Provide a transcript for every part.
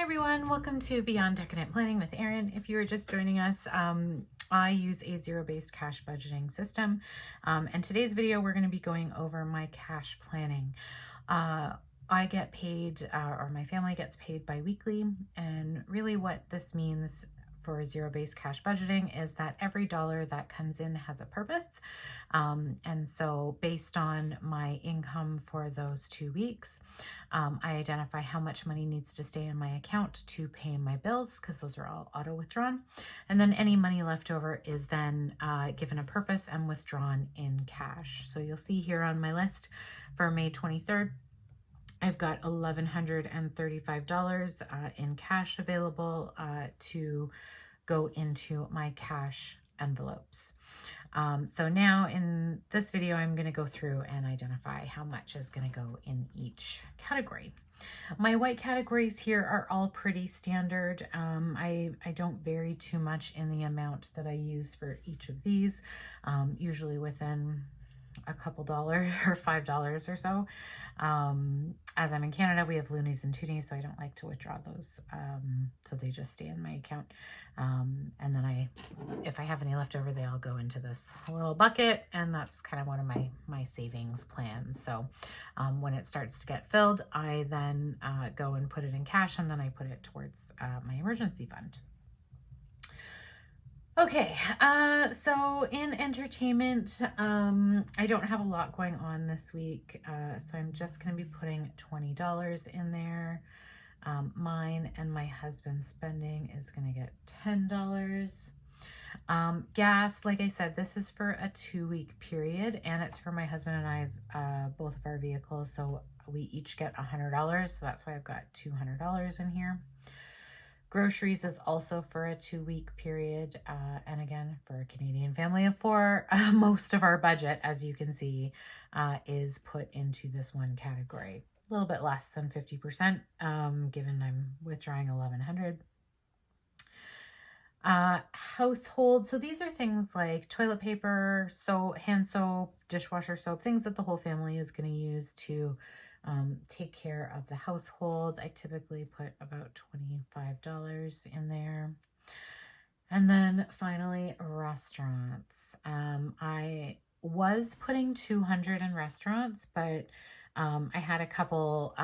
everyone, welcome to Beyond Decadent Planning with Erin. If you are just joining us, I use a zero-based cash budgeting system. And today's video, we're going to be going over my cash planning. I get paid, or my family gets paid bi-weekly, and really what this means for zero-based cash budgeting is that every dollar that comes in has a purpose. And so based on my income for those 2 weeks, I identify how much money needs to stay in my account to pay my bills, because those are all auto withdrawn. And then any money left over is then given a purpose and withdrawn in cash. So you'll see here on my list for May 23rd, I've got $1,135 in cash available to go into my cash envelopes. So now in this video, I'm going to go through and identify how much is going to go in each category. My white categories here are all pretty standard. I don't vary too much in the amount that I use for each of these, usually within a couple dollars or $5 or so. As I'm in Canada, we have loonies and toonies, so I don't like to withdraw those. So they just stay in my account. And then if I have any left over, they all go into this little bucket, and that's kind of one of my savings plans. So when it starts to get filled, I then go and put it in cash, and then I put it towards my emergency fund. Okay, so in entertainment, I don't have a lot going on this week, so I'm just going to be putting $20 in there. Mine and my husband's spending is going to get $10. Gas, like I said, this is for a 2-week period, and it's for my husband and I, both of our vehicles, so we each get $100, so that's why I've got $200 in here. Groceries is also for a 2-week period. And again, for a Canadian family of 4, most of our budget, as you can see, is put into this one category. A little bit less than 50%, given I'm withdrawing $1,100. Household. So these are things like toilet paper, soap, hand soap, dishwasher soap, things that the whole family is going to use to take care of the household. I typically put about $25 in there. And then finally, restaurants. I was putting $200 in restaurants, but I had a couple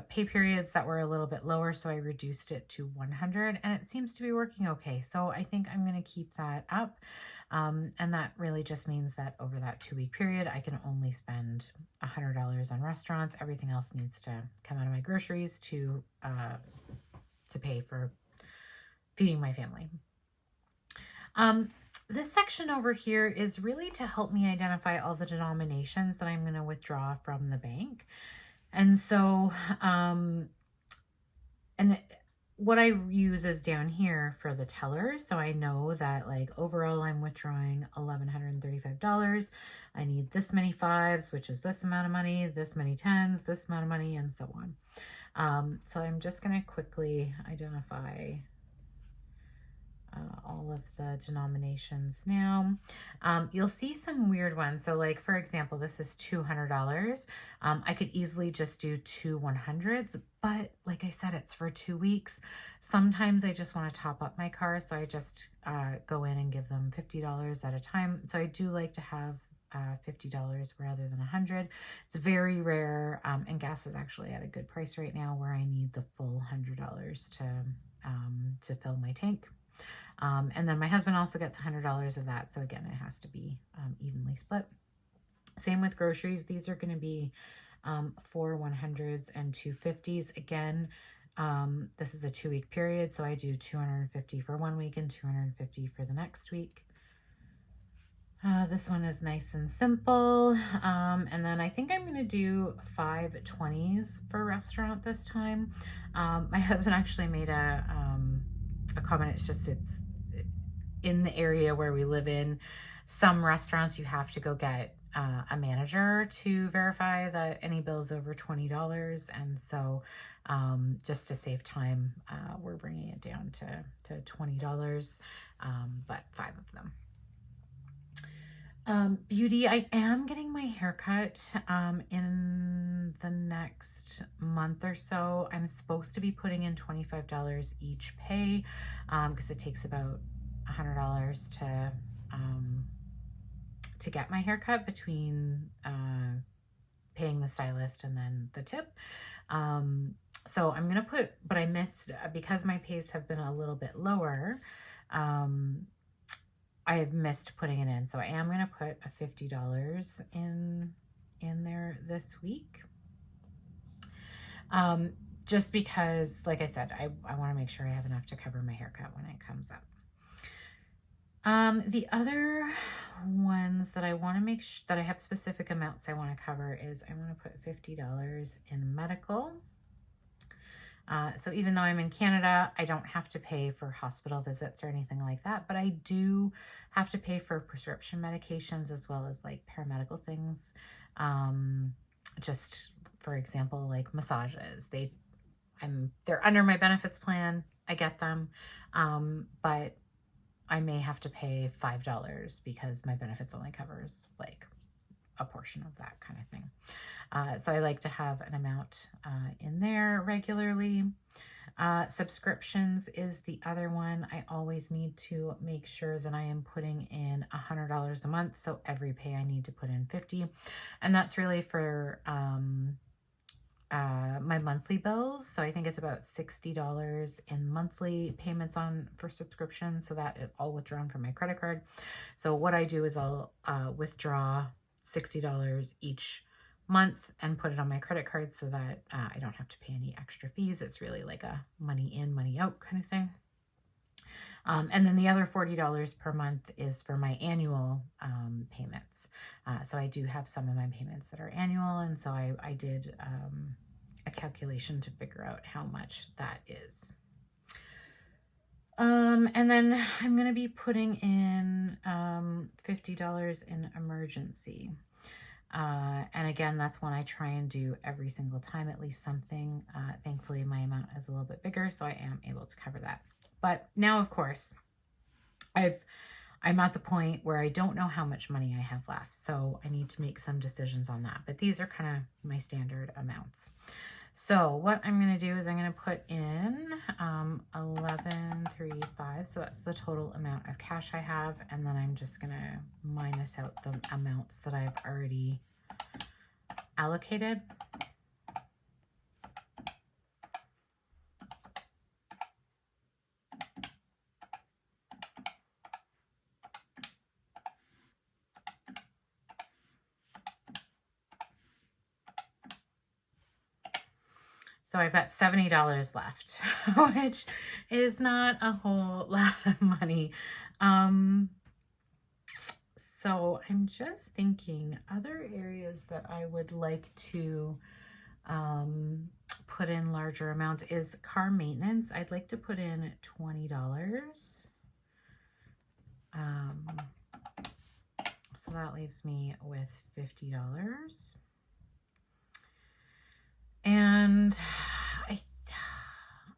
pay periods that were a little bit lower, so I reduced it to $100, and it seems to be working okay. So I think I'm going to keep that up. And that really just means that over that 2-week period, I can only spend $100 on restaurants. Everything else needs to come out of my groceries to pay for feeding my family. This section over here is really to help me identify all the denominations that I'm going to withdraw from the bank. And so, what I use is down here for the teller. So I know that like overall I'm withdrawing $1,135. I need this many 5s, which is this amount of money, this many 10s, this amount of money, and so on. So I'm just going to quickly identify all of the denominations now. You'll see some weird ones. So like, for example, this is $200. I could easily just do 2 100s, but like I said, it's for 2 weeks. Sometimes I just want to top up my car, so I just go in and give them $50 at a time. So I do like to have $50 rather than 100. It's very rare, and gas is actually at a good price right now where I need the full $100 to fill my tank. And then my husband also gets $100 of that. So again, it has to be evenly split. Same with groceries. These are going to be 4 100s and 2 50s. Again, this is a 2-week period. So I do 250 for 1 week and 250 for the next week. This one is nice and simple. And then I think I'm going to do 5 20s for restaurant this time. My husband actually made a comment. It's in the area where we live in. Some restaurants you have to go get a manager to verify that any bills over $20, and so just to save time, we're bringing it down to $20, but 5 of them. Beauty, I am getting my hair cut in the next month or so. I'm supposed to be putting in $25 each pay because it takes about $100 to get my hair cut between paying the stylist and then the tip. So I'm gonna put, but I missed because my pays have been a little bit lower. I have missed putting it in, so I am gonna put a $50 in there this week. Just because, like I said, I want to make sure I have enough to cover my haircut when it comes up. The other ones that I want to make that I have specific amounts I want to cover is I want to put $50 in medical. So even though I'm in Canada, I don't have to pay for hospital visits or anything like that, but I do have to pay for prescription medications as well as like paramedical things. Just for example, like massages, they're under my benefits plan. I get them. But I may have to pay $5 because my benefits only covers like a portion of that kind of thing. So I like to have an amount in there regularly. Subscriptions is the other one. I always need to make sure that I am putting in $100 a month. So every pay I need to put in 50. And that's really for my monthly bills. So I think it's about $60 in monthly payments for subscription. So that is all withdrawn from my credit card. So what I do is I'll withdraw $60 each month and put it on my credit card so that I don't have to pay any extra fees. It's really like a money in, money out kind of thing. And then the other $40 per month is for my annual payments. So I do have some of my payments that are annual. And so I did a calculation to figure out how much that is. And then I'm going to be putting in $50 in emergency. And again, that's when I try and do every single time, at least something. Thankfully, my amount is a little bit bigger, so I am able to cover that. But now, of course, I'm at the point where I don't know how much money I have left, so I need to make some decisions on that. But these are kind of my standard amounts. So what I'm going to do is I'm going to put in 1135. So that's the total amount of cash I have. And then I'm just going to minus out the amounts that I've already allocated. So I've got $70 left, which is not a whole lot of money. So I'm just thinking other areas that I would like to put in larger amounts is car maintenance. I'd like to put in $20. So that leaves me with $50. And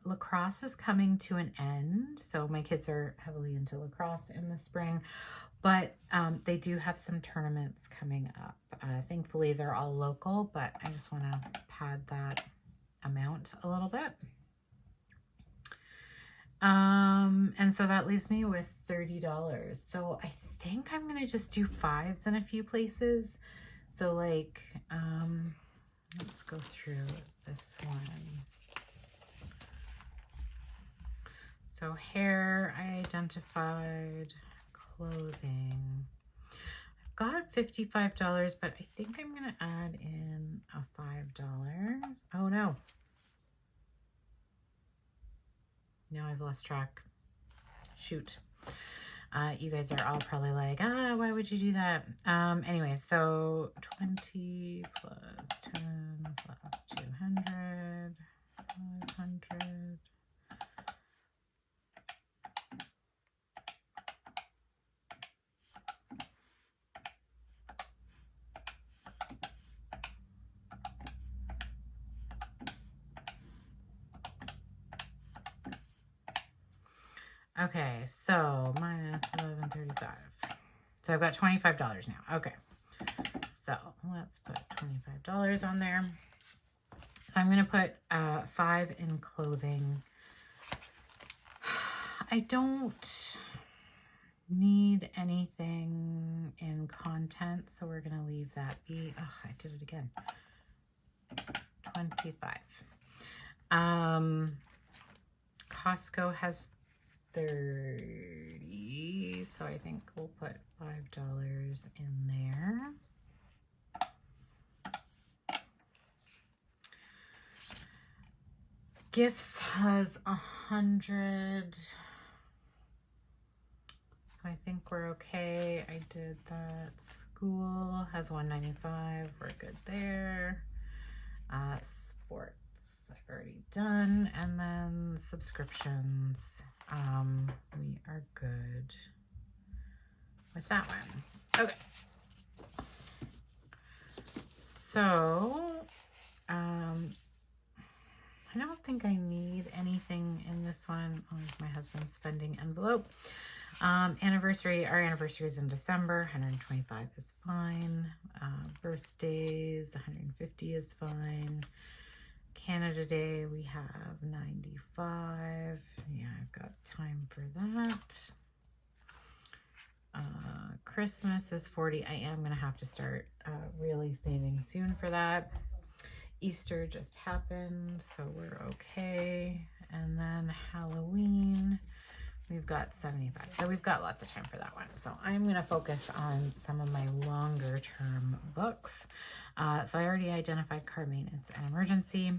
lacrosse is coming to an end. So my kids are heavily into lacrosse in the spring, but they do have some tournaments coming up. Thankfully, they're all local, but I just want to pad that amount a little bit. And so that leaves me with $30. So I think I'm going to just do fives in a few places. So like, let's go through this one. So hair, I identified. Clothing. I've got $55, but I think I'm going to add in a $5. Oh no. Now I've lost track. Shoot. You guys are all probably like, why would you do that? Anyway, so 20 plus 10 plus 200, 500. Okay, so minus 1135. So I've got $25 now. Okay. So let's put $25 on there. So I'm going to put 5 in clothing. I don't need anything in content, so we're going to leave that be. Oh, I did it again. 25. Costco has 30, so I think we'll put $5 in there. Gifts has 100. So I think we're okay. I did that. School has 195. We're good there. Sports I've already done. And then subscriptions. We are good with that one. Okay. So, I don't think I need anything in this one. Oh, here's my husband's spending envelope. Anniversary, our anniversary is in December. 125 is fine. Birthdays, 150 is fine. Canada Day, we have 95. Yeah, I've got time for that. Christmas is 40. I am going to have to start really saving soon for that. Easter just happened, so we're okay. And then Halloween, we've got 75. So we've got lots of time for that one. So I'm going to focus on some of my longer term books. So I already identified car maintenance and emergency.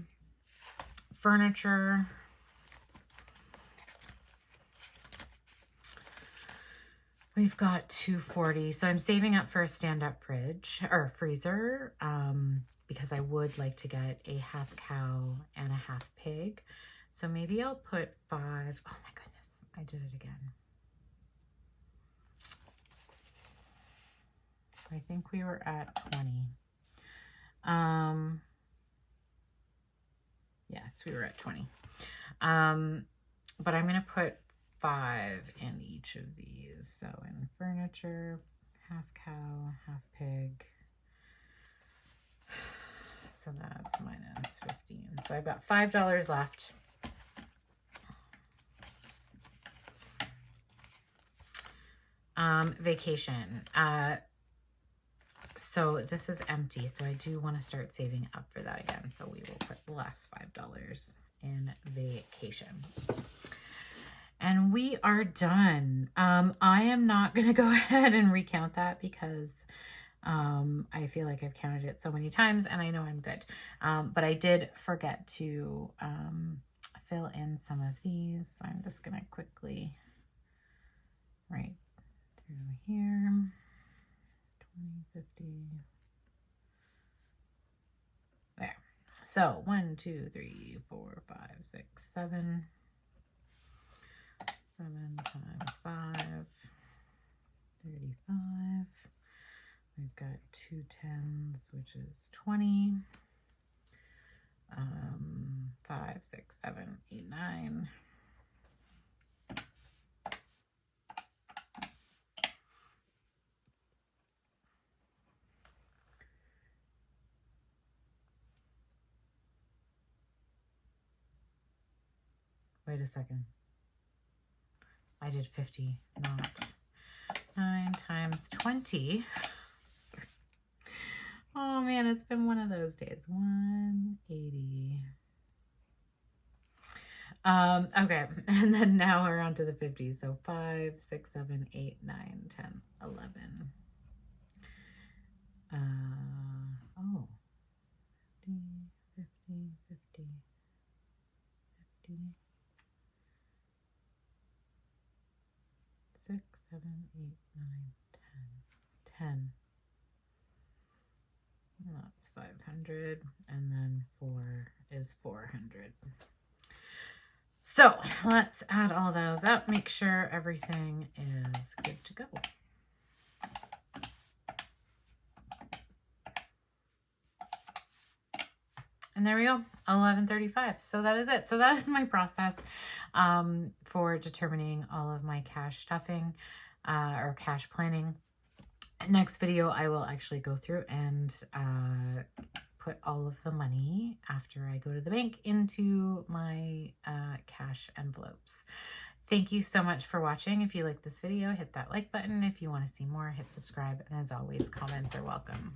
Furniture. We've got 240. So I'm saving up for a stand-up fridge or freezer. Because I would like to get a half cow and a half pig. So maybe I'll put 5. Oh my goodness, I did it again. I think we were at 20. Yes, we were at 20. But I'm going to put 5 in each of these. So in furniture, half cow, half pig. So that's minus 15. So I've got $5 left. Vacation. So this is empty. So I do want to start saving up for that again. So we will put the last $5 in vacation. And we are done. I am not going to go ahead and recount that because I feel like I've counted it so many times and I know I'm good. But I did forget to fill in some of these. So I'm just going to quickly write through here. 20, 50. There. So 1, 2, 3, 4, 5, 6, 7. 7 times 5, 35. We've got 2 10s, which is 20. 5, 6, 7, 8, 9. Wait a second. I did 50, not 9 times 20. Oh man, it's been one of those days. 180. Okay, and then now we're on to the 50. So 5, 6, 7, 8, 9, 10, 11. Oh, 50, 50, 50, 50. 6, 7, 8, 9, 10. 10. That's 500, and then 4 is 400. So let's add all those up, make sure everything is good to go. And there we go, 1135. So that is it. So that is my process for determining all of my cash stuffing or cash planning. Next video, I will actually go through and put all of the money after I go to the bank into my cash envelopes. Thank you so much for watching. If you like this video, hit that like button. If you want to see more, hit subscribe. And as always, comments are welcome.